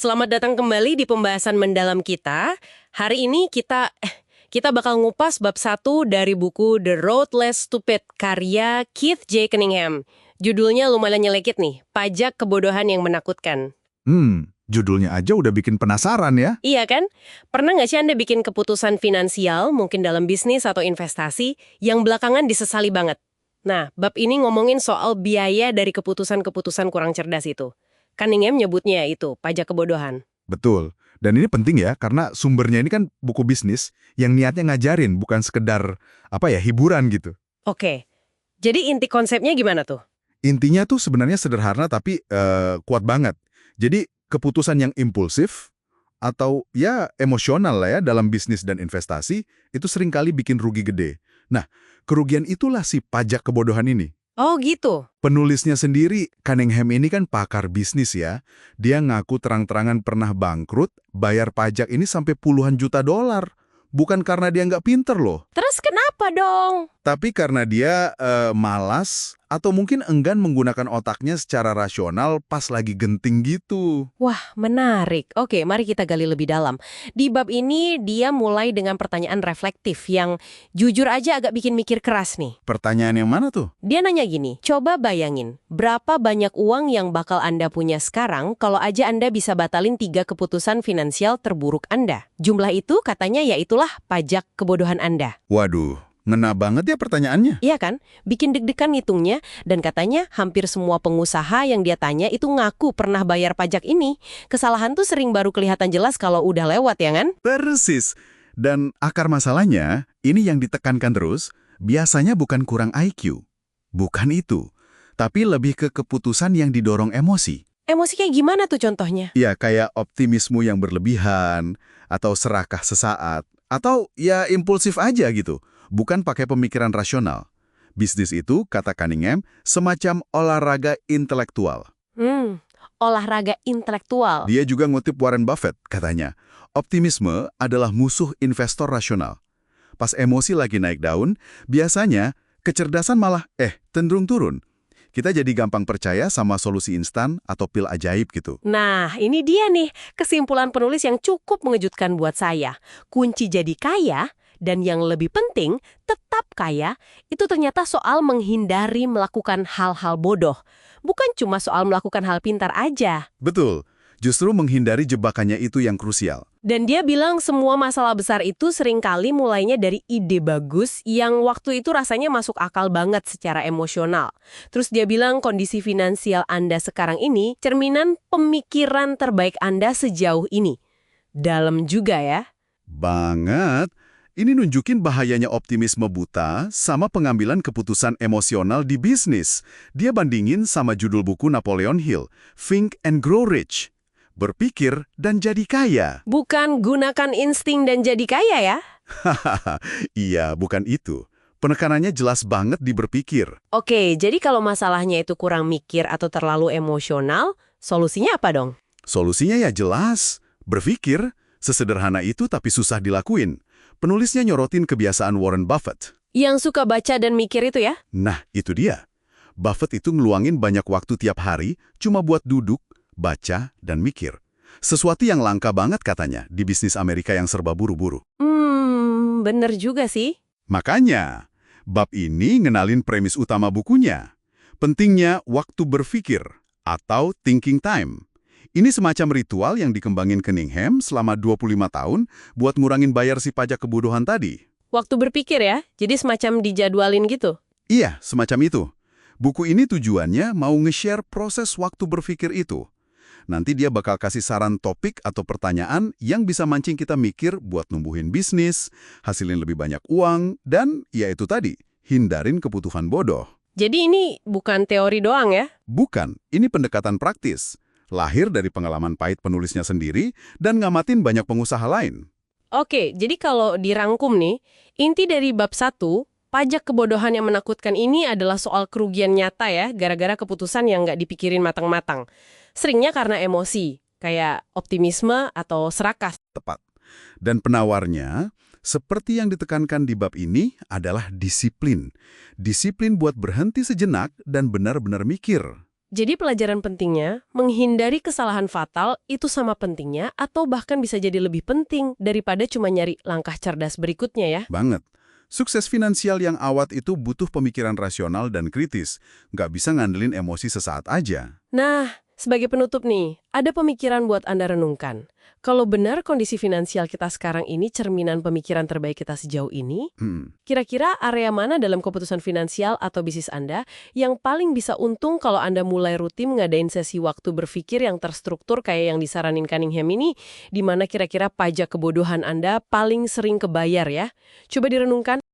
Selamat datang kembali di pembahasan mendalam kita. Hari ini kita bakal ngupas bab 1 dari buku The Road Less Stupid karya Keith J. Cunningham. Judulnya lumayan nyelekit nih, Pajak Kebodohan yang Menakutkan. Judulnya aja udah bikin penasaran ya. Iya kan? Pernah nggak sih Anda bikin keputusan finansial, mungkin dalam bisnis atau investasi, yang belakangan disesali banget? Nah, bab ini ngomongin soal biaya dari keputusan-keputusan kurang cerdas itu. Cunningham nyebutnya itu, pajak kebodohan. Betul. Dan ini penting ya, karena sumbernya ini kan buku bisnis yang niatnya ngajarin, bukan sekedar hiburan gitu. Oke, jadi inti konsepnya gimana tuh? Intinya tuh sebenarnya sederhana tapi kuat banget. Jadi keputusan yang impulsif atau ya emosional lah ya dalam bisnis dan investasi itu seringkali bikin rugi gede. Nah, kerugian itulah si pajak kebodohan ini. Oh gitu. Penulisnya sendiri, Cunningham ini kan pakar bisnis ya. Dia ngaku terang-terangan pernah bangkrut, bayar pajak ini sampai puluhan juta dolar. Bukan karena dia nggak pinter loh, Terus kenapa dong? tapi karena dia malas atau mungkin enggan menggunakan otaknya secara rasional pas lagi genting gitu. Wah, menarik. Oke, mari kita gali lebih dalam. Di bab ini dia mulai dengan pertanyaan reflektif yang jujur aja agak bikin mikir keras nih. Pertanyaan yang mana tuh? Dia nanya gini, coba bayangin, berapa banyak uang yang bakal Anda punya sekarang kalau aja Anda bisa batalin 3 keputusan finansial terburuk Anda? Jumlah itu katanya yaitulah pajak kebodohan Anda. Waduh, ngena banget ya pertanyaannya. Iya kan? Bikin deg-degan ngitungnya, dan katanya hampir semua pengusaha yang dia tanya itu ngaku pernah bayar pajak ini. Kesalahan tuh sering baru kelihatan jelas kalau udah lewat ya kan? Persis. Dan akar masalahnya, ini yang ditekankan terus, biasanya bukan kurang IQ. Bukan itu. Tapi lebih ke keputusan yang didorong emosi. Emosi kayak gimana tuh contohnya? Ya, kayak optimisme yang berlebihan, atau serakah sesaat, atau ya impulsif aja gitu. Bukan pakai pemikiran rasional. Bisnis itu, kata Cunningham, semacam olahraga intelektual. Olahraga intelektual. Dia juga ngutip Warren Buffett, katanya, optimisme adalah musuh investor rasional. Pas emosi lagi naik daun, biasanya kecerdasan malah cenderung turun. Kita jadi gampang percaya sama solusi instan atau pil ajaib gitu. Nah, ini dia nih, kesimpulan penulis yang cukup mengejutkan buat saya. Kunci jadi kaya, dan yang lebih penting, tetap kaya, itu ternyata soal menghindari melakukan hal-hal bodoh. Bukan cuma soal melakukan hal pintar aja. Betul, justru menghindari jebakannya itu yang krusial. Dan dia bilang semua masalah besar itu seringkali mulainya dari ide bagus yang waktu itu rasanya masuk akal banget secara emosional. Terus dia bilang kondisi finansial Anda sekarang ini cerminan pemikiran terbaik Anda sejauh ini. Dalam juga ya. Banget. Ini nunjukin bahayanya optimisme buta sama pengambilan keputusan emosional di bisnis. Dia bandingin sama judul buku Napoleon Hill, Think and Grow Rich. Berpikir dan jadi kaya. Bukan gunakan insting dan jadi kaya ya. Hahaha, iya, bukan itu. Penekanannya jelas banget di berpikir. Oke, jadi kalau masalahnya itu kurang mikir atau terlalu emosional, solusinya apa dong? Solusinya ya jelas. Berpikir, sesederhana itu tapi susah dilakuin. Penulisnya nyorotin kebiasaan Warren Buffett. Yang suka baca dan mikir itu ya? Nah, itu dia. Buffett itu ngeluangin banyak waktu tiap hari cuma buat duduk, baca, dan mikir. Sesuatu yang langka banget katanya di bisnis Amerika yang serba buru-buru. Bener juga sih. Makanya, bab ini ngenalin premis utama bukunya. Pentingnya waktu berpikir atau thinking time. Ini semacam ritual yang dikembangin Cunningham selama 25 tahun buat ngurangin bayar si pajak kebodohan tadi. Waktu berpikir ya, jadi semacam dijadwalin gitu. Iya, semacam itu. Buku ini tujuannya mau nge-share proses waktu berpikir itu. Nanti dia bakal kasih saran topik atau pertanyaan yang bisa mancing kita mikir buat numbuhin bisnis, hasilin lebih banyak uang, dan ya itu tadi, hindarin keputusan bodoh. Jadi ini bukan teori doang ya? Bukan, ini pendekatan praktis. Lahir dari pengalaman pahit penulisnya sendiri dan ngamatin banyak pengusaha lain. Oke, jadi kalau dirangkum nih, inti dari bab 1, pajak kebodohan yang menakutkan ini adalah soal kerugian nyata ya, gara-gara keputusan yang nggak dipikirin matang-matang. Seringnya karena emosi, kayak optimisme atau serakah. Tepat. Dan penawarnya, seperti yang ditekankan di bab ini, adalah disiplin. Disiplin buat berhenti sejenak dan benar-benar mikir. Jadi pelajaran pentingnya, menghindari kesalahan fatal itu sama pentingnya atau bahkan bisa jadi lebih penting daripada cuma nyari langkah cerdas berikutnya ya. Banget. Sukses finansial yang awat itu butuh pemikiran rasional dan kritis. Nggak bisa ngandelin emosi sesaat aja. Nah, sebagai penutup nih, ada pemikiran buat Anda renungkan. Kalau benar kondisi finansial kita sekarang ini cerminan pemikiran terbaik kita sejauh ini, kira-kira area mana dalam keputusan finansial atau bisnis Anda yang paling bisa untung kalau Anda mulai rutin ngadain sesi waktu berpikir yang terstruktur kayak yang disaranin Cunningham ini, di mana kira-kira pajak kebodohan Anda paling sering kebayar ya? Coba direnungkan.